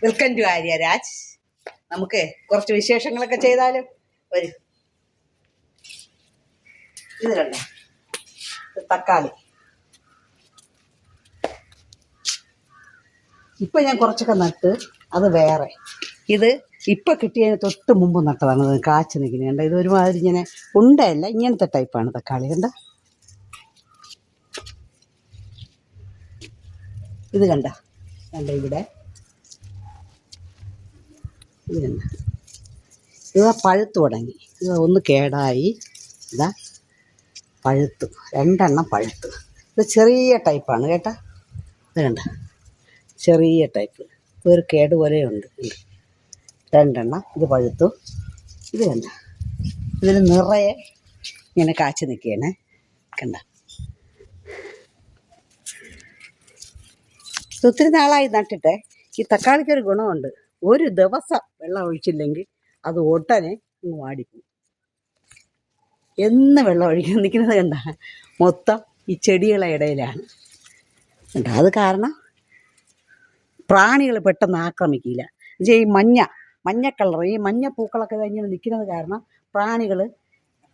Welcome to Aryaraj. നമുക്ക് കുറച്ച് വിശേഷങ്ങളൊക്കെ ചെയ്താലോ? വരും. ഇത് കണ്ടോ, തക്കാളി. ഇപ്പം ഞാൻ കുറച്ചൊക്കെ നട്ട്, അത് വേറെ. ഇത് ഇപ്പം കിട്ടിയതിന് തൊട്ട് മുമ്പ് നട്ടതാണ്. അത് കാച്ചു നിൽക്കുന്നത് കണ്ട. ഇത് ഒരുമാതിരി ഇങ്ങനെ ഉണ്ടല്ല, ഇങ്ങനത്തെ ടൈപ്പാണ് തക്കാളി. കണ്ട, ഇത് കണ്ട കണ്ട ഇവിടെ ഇത് കണ്ട. ഇത് പഴുത്ത് തുടങ്ങി. ഇത് ഒന്ന് കേടായി, ഇതാ പഴുത്തു. രണ്ടെണ്ണം പഴുത്തു. ഇത് ചെറിയ ടൈപ്പാണ് കേട്ടാ. ഇത് കണ്ട, ചെറിയ ടൈപ്പ്. ഒരു കേടുപോലെയുണ്ട്. രണ്ടെണ്ണം. ഇത് പഴുത്തു. ഇത് കണ്ട, ഇതിൽ നിറയെ ഇങ്ങനെ കാച്ചു നിൽക്കുകയാണ്. കണ്ട, ഒത്തിരി നാളായി നട്ടിട്ട്. ഈ തക്കാളിക്കൊരു ഗുണമുണ്ട്. ഒരു ദിവസം വെള്ളം ഒഴിച്ചില്ലെങ്കിൽ അത് ഒട്ടനെ അങ്ങ് വാടിപ്പോകും. എന്ന് വെള്ളം ഒഴിക്കാൻ നിൽക്കുന്നത് കണ്ട, മൊത്തം ഈ ചെടികളെ ഇടയിലാണ്. കണ്ട, അത് കാരണം പ്രാണികൾ പെട്ടെന്ന് ആക്രമിക്കില്ല. ഈ മഞ്ഞ കളർ, ഈ മഞ്ഞ പൂക്കളൊക്കെ ഇങ്ങനെ നിൽക്കുന്നത് കാരണം പ്രാണികൾ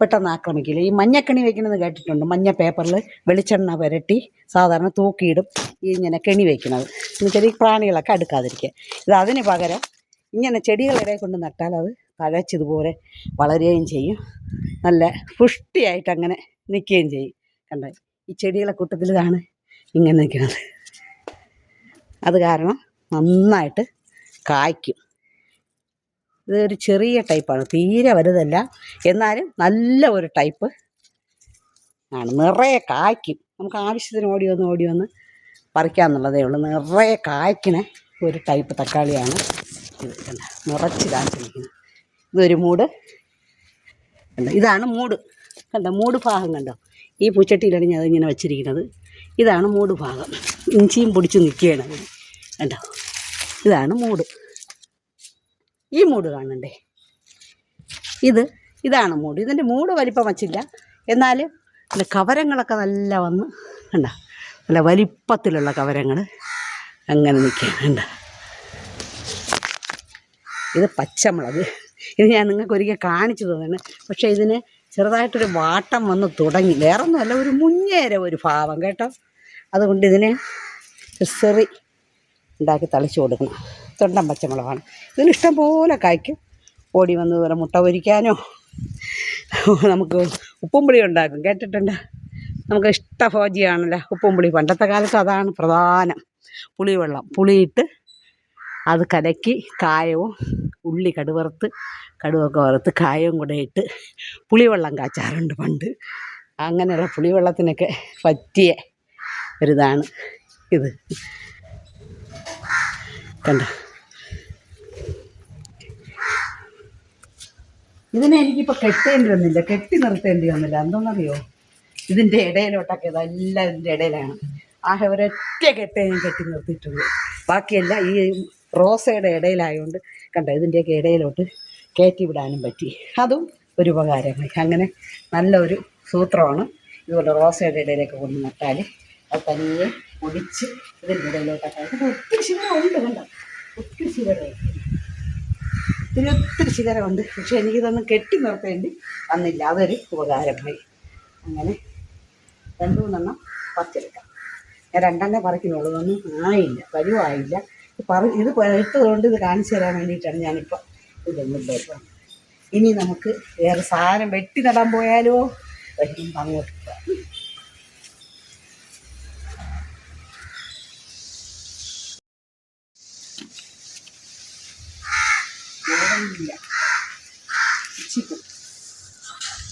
പെട്ടെന്ന് ആക്രമിക്കില്ല. ഈ മഞ്ഞക്കെണി വയ്ക്കുന്നത് കേട്ടിട്ടുണ്ട്. മഞ്ഞ പേപ്പറിൽ വെളിച്ചെണ്ണ പുരട്ടി സാധാരണ തൂക്കിയിടും ഇങ്ങനെ കെണി വയ്ക്കുന്നത്, എന്നുവെച്ചാൽ ഈ പ്രാണികളൊക്കെ അടുക്കാതിരിക്കുക. ഇത് അതിന് പകരം ഇങ്ങനെ ചെടികളുടെ കൊണ്ട് നട്ടാൽ അത് തഴച്ചിതുപോലെ വളരുകയും ചെയ്യും. നല്ല പുഷ്ടിയായിട്ട് അങ്ങനെ നിൽക്കുകയും ചെയ്യും. കണ്ട, ഈ ചെടികളെ കൂട്ടത്തിൽ ഇതാണ് ഇങ്ങനെ നിൽക്കുന്നത്. അത് കാരണം നന്നായിട്ട് കായ്ക്കും. ഇതൊരു ചെറിയ ടൈപ്പാണ്, തീരെ വലുതല്ല, എന്നാലും നല്ല ഒരു ടൈപ്പ് ആണ്. നിറയെ കായ്ക്കും. നമുക്ക് ആവശ്യത്തിന് ഓടി വന്ന് പറിക്കാമെന്നുള്ളതേ ഉള്ളൂ. നിറയെ കായ്ക്കണ ഒരു ടൈപ്പ് തക്കാളിയാണ് ഇത്. കണ്ട, നിറച്ച് കായ്ച്ചിരിക്കുന്നത്. ഇതൊരു മൂട്. കണ്ട, ഇതാണ് മൂട്. കണ്ട, മൂട് ഭാഗം കണ്ടോ? ഈ പൂച്ചട്ടിയിലാണ് ഞാൻ അതിങ്ങനെ വെച്ചിരിക്കുന്നത്. ഇതാണ് മൂട് ഭാഗം. ഇഞ്ചിയും പൊടിച്ച് നിൽക്കുകയാണ്. കണ്ടോ, ഇതാണ് മൂട്. ഈ മൂട് കാണണ്ടേ? ഇതാണ് മൂട്. ഇതിൻ്റെ മൂട് വലിപ്പം വച്ചില്ല, എന്നാലും നല്ല കവരങ്ങളൊക്കെ നല്ല വന്ന് കണ്ട, നല്ല വലിപ്പത്തിലുള്ള കവരങ്ങൾ അങ്ങനെ നിൽക്കുക. കണ്ട, ഇത് പച്ചമുളക്. ഇത് ഞാൻ നിങ്ങൾക്ക് ഒരിക്കൽ കാണിച്ചു തന്നാണ്. പക്ഷേ ഇതിന് ചെറുതായിട്ടൊരു വാട്ടം വന്ന് തുടങ്ങി. വേറൊന്നുമല്ല, ഒരു മുഞ്ഞേര ഒരു ഭാവം കേട്ടോ. അതുകൊണ്ട് ഇതിനെ സെറി ഉണ്ടാക്കി തളിച്ചു കൊടുക്കണം. തൊണ്ടൻ പച്ചമുളകാണ്. ഇതിന് ഇഷ്ടം പോലെ കായ്ക്കും. ഓടി വന്ന് വേറെ മുട്ട പൊരിക്കാനോ, നമുക്ക് ഉപ്പും പുളി ഉണ്ടാക്കും. കേട്ടിട്ടുണ്ട്? നമുക്ക് ഇഷ്ടഭോജിയാണല്ലോ ഉപ്പും പുളി. പണ്ടത്തെ കാലത്ത് അതാണ് പ്രധാനം. പുളിവെള്ളം, പുളിയിട്ട് അത് കലക്കി കായവും ഉള്ളി കടുവൊക്കെ വറുത്ത് കായവും കൂടെ ഇട്ട് പുളിവെള്ളം കാച്ചാറുണ്ട് പണ്ട്. അങ്ങനെയുള്ള പുളിവെള്ളത്തിനൊക്കെ പറ്റിയ ഒരിതാണ് ഇത്. കണ്ട, ഇതിനെ എനിക്കിപ്പോൾ കെട്ടി നിർത്തേണ്ടി വന്നില്ല. എന്തെന്നറിയോ? ഇതിൻ്റെ ഇടയിലോട്ടൊക്കെ ഇതെല്ലാം ഇതിൻ്റെ ഇടയിലാണ്. ആകെ ഒരൊറ്റ കെട്ടേ ഞാൻ കെട്ടി നിർത്തിയിട്ടുള്ളൂ. ബാക്കിയെല്ലാം ഈ റോസയുടെ ഇടയിലായതുകൊണ്ട് കണ്ട, ഇതിൻ്റെയൊക്കെ ഇടയിലോട്ട് കയറ്റി വിടാനും പറ്റി. അതും ഒരു ഉപകാരമായി. അങ്ങനെ നല്ലൊരു സൂത്രമാണ്. ഇതുപോലെ റോസയുടെ ഇടയിലേക്ക് കൊണ്ട് നട്ടാൽ അത് തനിയെ ഒടിച്ച് ഇതിൻ്റെ ഇടയിലോട്ടൊക്കെ. ഒത്തിരി ശിഖരമുണ്ട്. കണ്ട, ഒത്തിരി ശിഖരമുണ്ട്. ഒത്തിരി ശിഖരമുണ്ട്. പക്ഷെ എനിക്കിതൊന്നും കെട്ടി നിർത്തേണ്ടി വന്നില്ല. അതൊരു ഉപകാരമായി. അങ്ങനെ 2-3 പറിച്ചെടുക്കാം. ഞാൻ 2 പറിക്കുന്നുള്ളൂ. ഇതൊന്നും ആയില്ല, പരുവായില്ല. ഇത് പഴുത്തതുകൊണ്ട് ഇത് കാണിച്ചു തരാൻ വേണ്ടിയിട്ടാണ് ഞാനിപ്പോൾ ഇതൊന്നും. ഇനി നമുക്ക് വേറെ സാധനം വെട്ടി നടാൻ പോയാലോ? അങ്ങോട്ട് പോകാം.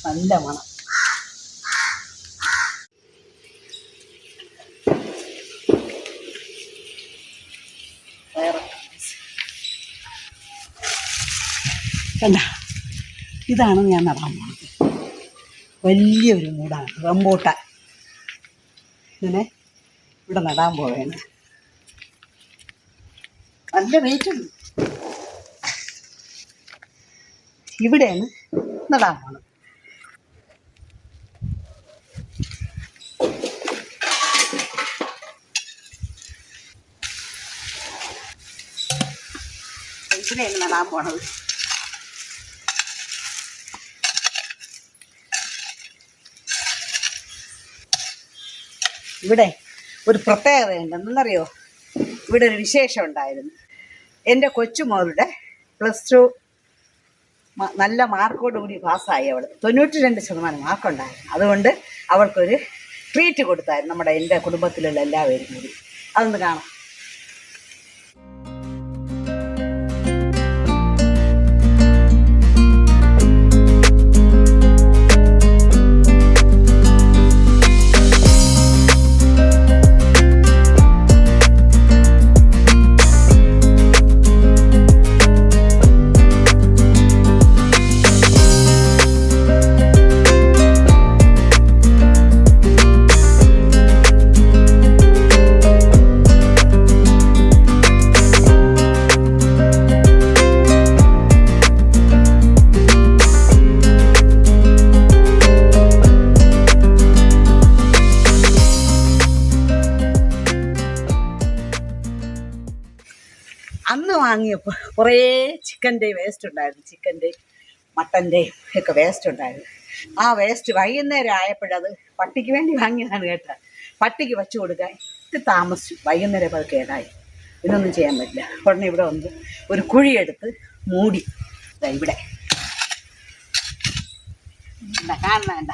നല്ല മണം. കണ്ട, ഇതാണ് ഞാൻ നടാൻ പോകുന്നത്. വലിയൊരു മൂടാണ്, റംബൂട്ടാൻ. ഇതിനെ ഇവിടെ നടാൻ പോവുകയാണ്. നല്ല വെയിറ്റുണ്ട്. ഇവിടെയാണ് നടാൻ പോകുന്നത്. കൊച്ചിനെയാണ് നടാൻ പോണത്. ഇവിടെ ഒരു പ്രത്യേകതയുണ്ട്. എന്തെന്നറിയോ? ഇവിടെ ഒരു വിശേഷം ഉണ്ടായിരുന്നു. എൻ്റെ കൊച്ചുമോളുടെ +2 നല്ല മാർക്കോടുകൂടി പാസ്സായി. അവൾ 92% മാർക്കുണ്ടായിരുന്നു. അതുകൊണ്ട് അവൾക്കൊരു ട്രീറ്റ് കൊടുത്തായിരുന്നു എൻ്റെ കുടുംബത്തിലുള്ള എല്ലാവരും കൂടി. അതൊന്ന് കാണാം. അന്ന് വാങ്ങിയപ്പോൾ കുറേ ചിക്കൻ്റെ വേസ്റ്റ് ഉണ്ടായിരുന്നു. ചിക്കൻ്റെ മട്ടൻ്റെയും ഒക്കെ വേസ്റ്റ് ഉണ്ടായിരുന്നു. ആ വേസ്റ്റ് വൈകുന്നേരം ആയപ്പോഴത് പട്ടിക്ക് വേണ്ടി വാങ്ങിയതാണ് കേട്ടോ. പട്ടിക്ക് വച്ചു കൊടുക്കാൻ ഇത് താമസിച്ചു. വൈകുന്നേരം അത് കേടായി. ഇതൊന്നും ചെയ്യാൻ പറ്റില്ല. ഉടനെ ഇവിടെ വന്ന് ഒരു കുഴിയെടുത്ത് മൂടി. ഇവിടെ കാണുന്ന വേണ്ട,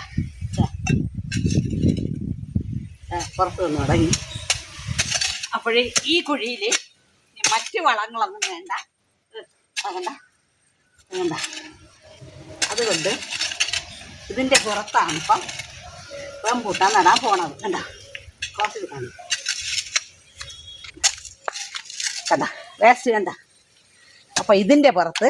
പുറത്ത് വന്ന് തുടങ്ങി. അപ്പോഴേ ഈ കുഴിയിൽ മറ്റ് വളങ്ങളൊന്നും വേണ്ട. വേണ്ട വേണ്ട അതുകൊണ്ട് ഇതിൻ്റെ പുറത്താണ് ഇപ്പം റംബൂട്ടാൻ നടാൻ പോണത്. കണ്ട ക്രോസ് കാണും. കണ്ട വേസ്റ്റ് കണ്ട. അപ്പം ഇതിൻ്റെ പുറത്ത്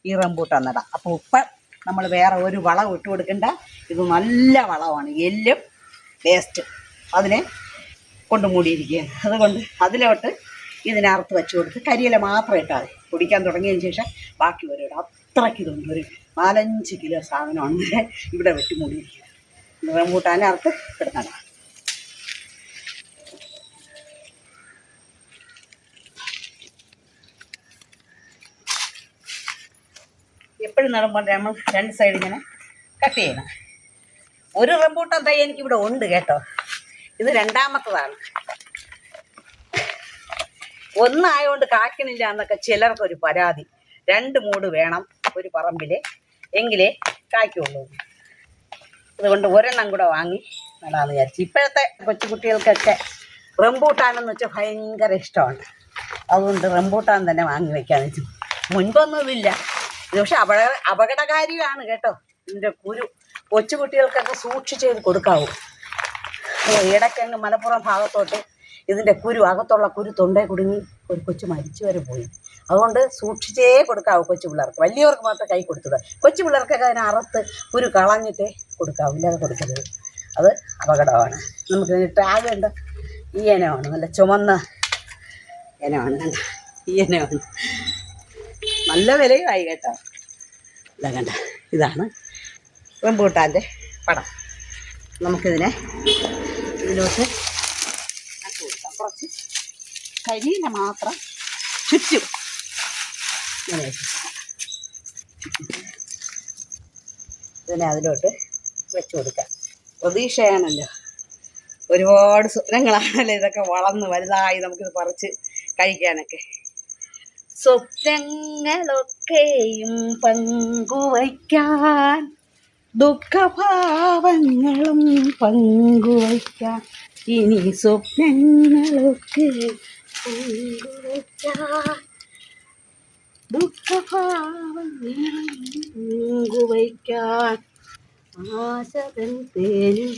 ഈ റംബൂട്ടാൻ നടാം. അപ്പോൾ ഇപ്പം നമ്മൾ വേറെ ഒരു വളം ഇട്ട് കൊടുക്കണ്ട. ഇത് നല്ല വളമാണ്. എല്ലും വേസ്റ്റ് അതിനെ കൊണ്ട് മൂടിയിരിക്കുകയാണ്. അതുകൊണ്ട് അതിലോട്ട് ഇതിനകത്ത് വെച്ച് കൊടുത്ത് കരിയില മാത്രം ഇട്ടാൽ മതി. കുടിക്കാൻ തുടങ്ങിയതിന് ശേഷം ബാക്കി വരും. അത്രയ്ക്ക് ഇതൊന്നും ഒരു 4-5 കിലോ സാധനമാണ് ഇവിടെ വെട്ടി മൂടിയിരിക്കുക. റംബൂട്ടാനകത്ത് കിടന്നതാണ്. എപ്പോഴും നടുമ്പോൾ നമ്മൾ 2 സൈഡ് ഇങ്ങനെ കട്ട് ചെയ്യണം. ഒരു റംബൂട്ടാൻ തൈ എനിക്കിവിടെ ഉണ്ട് കേട്ടോ. ഇത് 2ാമത്തതാണ്. ഒന്നായതുകൊണ്ട് കായ്ക്കണില്ല എന്നൊക്കെ ചിലർക്കൊരു പരാതി. 2 മൂട് വേണം ഒരു പറമ്പിൽ, എങ്കിലേ കായ്ക്കുള്ളൂ. അതുകൊണ്ട് ഒരെണ്ണം കൂടെ വാങ്ങി നടാന്ന് വിചാരിച്ചു. ഇപ്പോഴത്തെ കൊച്ചുകുട്ടികൾക്കൊക്കെ റംബൂട്ടാനെന്ന് വെച്ചാൽ ഭയങ്കര ഇഷ്ടമാണ്. അതുകൊണ്ട് റംബൂട്ടാൻ തന്നെ വാങ്ങി വയ്ക്കാന്ന് വെച്ചു. മുൻപൊന്നും ഇതില്ല. ഇത് പക്ഷെ അപകടകാരിയാണ് കേട്ടോ. ഇതിൻ്റെ കുരു കൊച്ചുകുട്ടികൾക്കൊക്കെ സൂക്ഷിച്ച് കൊടുക്കാവൂ. ഇടയ്ക്കങ്ങ് മലപ്പുറം ഭാഗത്തോട്ട് ഇതിൻ്റെ അകത്തുള്ള കുരു തൊണ്ടേ കുടുങ്ങി ഒരു കൊച്ചു മരിച്ചു വരെ പോയി. അതുകൊണ്ട് സൂക്ഷിച്ചേ കൊടുക്കാവൂ കൊച്ചു പിള്ളേർക്ക്. വലിയവർക്ക് മാത്രം കൈ കൊടുത്തത്. കൊച്ചു പിള്ളേർക്കൊക്കെ അതിനെ അറുത്ത് കുരു കളഞ്ഞിട്ടേ കൊടുക്കാവൂ, ഇല്ലാതെ കൊടുക്കരുത്. അത് അപകടമാണ്. നമുക്കിതിന് ടാഗ് ഉണ്ട്. ഈ ഇനമാണ്, നല്ല ചുമന്ന ഇനമാണ്. കണ്ട ഈ ഇനമാണ്. നല്ല വിലയുമായി കേട്ടോ. ഇതാ കണ്ട, ഇതാണ് റംബൂട്ടാൻ്റെ പടം. നമുക്കിതിനെ ഇതിലോട്ട് കൊടുക്കാം. കുറച്ച് കരിയില മാത്രം ചുറ്റും ഇങ്ങനെ ഇതിനെ അതിലോട്ട് വെച്ച് കൊടുക്കാം. പ്രതീക്ഷയാണല്ലോ, ഒരുപാട് സ്വപ്നങ്ങളാണല്ലോ ഇതൊക്കെ വളർന്ന് വലുതായി നമുക്കിത് പറിച്ച് കഴിക്കാനൊക്കെ. സ്വപ്നങ്ങളൊക്കെയും പങ്കുവയ്ക്കാൻ, ദുഃഖഭാവങ്ങളും പങ്കുവയ്ക്കാൻ, ഇനി സ്വപ്നങ്ങളൊക്കെ പങ്കുവയ്ക്കാൻ, ദുഃഖഭാവങ്ങളും പങ്കുവയ്ക്കാൻ, ആശതൻ തേനും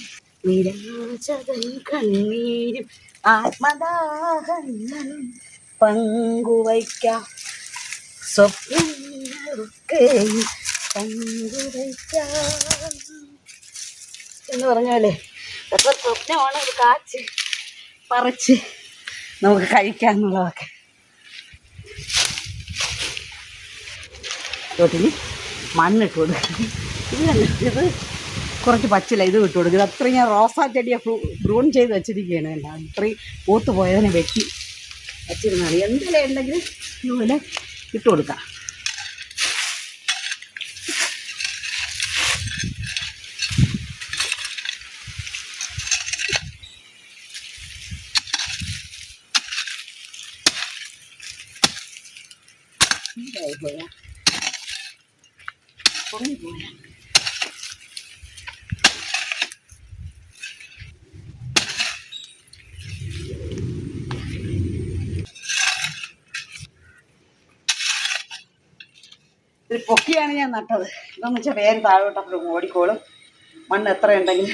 നിരാശതൻ കണ്ണീരും ആത്മദാഹങ്ങളും പങ്കുവയ്ക്കാം, സ്വപ്നങ്ങളൊക്കെ പങ്കുവയ്ക്കാം എന്ന് പറഞ്ഞാലേ ഇതൊക്കെ സ്വപ്നമാണ്. ഇത് കാച്ച് പറിച്ച് നമുക്ക് കഴിക്കാമെന്നുള്ളതൊക്കെ. തൊട്ടിന് മണ്ണിട്ട് കൊടുക്കും. ഇത് കുറച്ച് പച്ചില ഇത് ഇട്ട് കൊടുക്കും. ഇത് അത്രയും ഞാൻ റോസാ ചെടിയെ പ്രൂൺ ചെയ്ത് വെച്ചിരിക്കുകയാണ്. അത്രയും പൂത്ത് പോയതിനെ വെട്ടി വച്ചിരുന്നാൽ എന്തെങ്കിലും ഉണ്ടെങ്കിൽ ഇതുപോലെ ഇട്ട് കൊടുക്കാം. പോയാ പോയാ ഒരു പൊക്കിയാണ് ഞാൻ നട്ടത്. എന്താണെന്ന് വെച്ചാൽ വേറെ താഴോട്ടൊക്കെ ഓടിക്കോളും. മണ്ണ് എത്ര ഉണ്ടെങ്കിൽ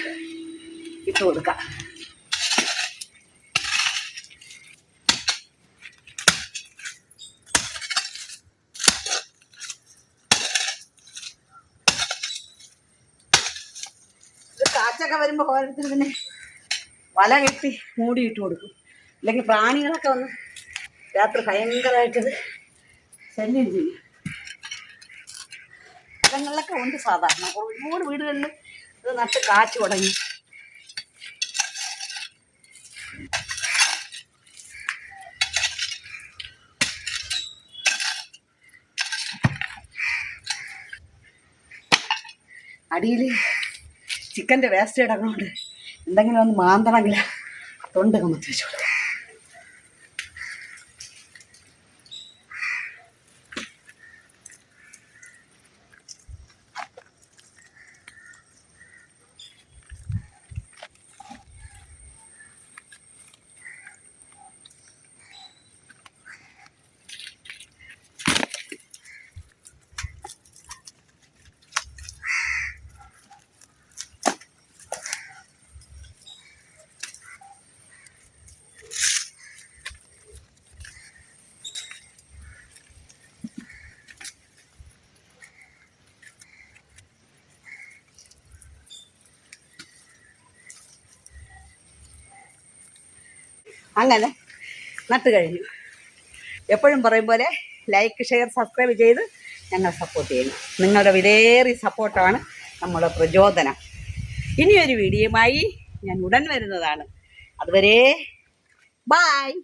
ഇട്ട് കൊടുക്കാം. ഇത് കാറ്റൊക്കെ വരുമ്പോൾ ഓരോരുത്തർ പിന്നെ വല കെട്ടി മൂടിയിട്ട് കൊടുക്കും. അല്ലെങ്കിൽ പ്രാണികളൊക്കെ വന്ന് രാത്രി ഭയങ്കരമായിട്ടത് ശല്യം ചെയ്യും. ഇടങ്ങളിലൊക്കെ ഉണ്ട് സാധാരണ. ഒരുപാട് വീടുകളിൽ ഇത് നട്ട് കാച്ചു തുടങ്ങി. അടിയിൽ ചിക്കൻ്റെ വേസ്റ്റ് കിടക്കണോണ്ട് എന്തെങ്കിലും ഒന്ന് മാന്തണമെങ്കിൽ തൊണ്ട് കമത്തി വെച്ചു കൊടുക്കാം. അങ്ങനെ നട്ട് കഴിഞ്ഞു. എപ്പോഴും പറയും പോലെ ലൈക്ക്, ഷെയർ, സബ്സ്ക്രൈബ് ചെയ്ത് ഞങ്ങൾ സപ്പോർട്ട് ചെയ്യണം. നിങ്ങളുടെ വിലയേറിയ സപ്പോർട്ടാണ് നമ്മുടെ പ്രചോദനം. ഇനിയൊരു വീഡിയോയുമായി ഞാൻ ഉടൻ വരുന്നതാണ്. അതുവരെ ബായ്.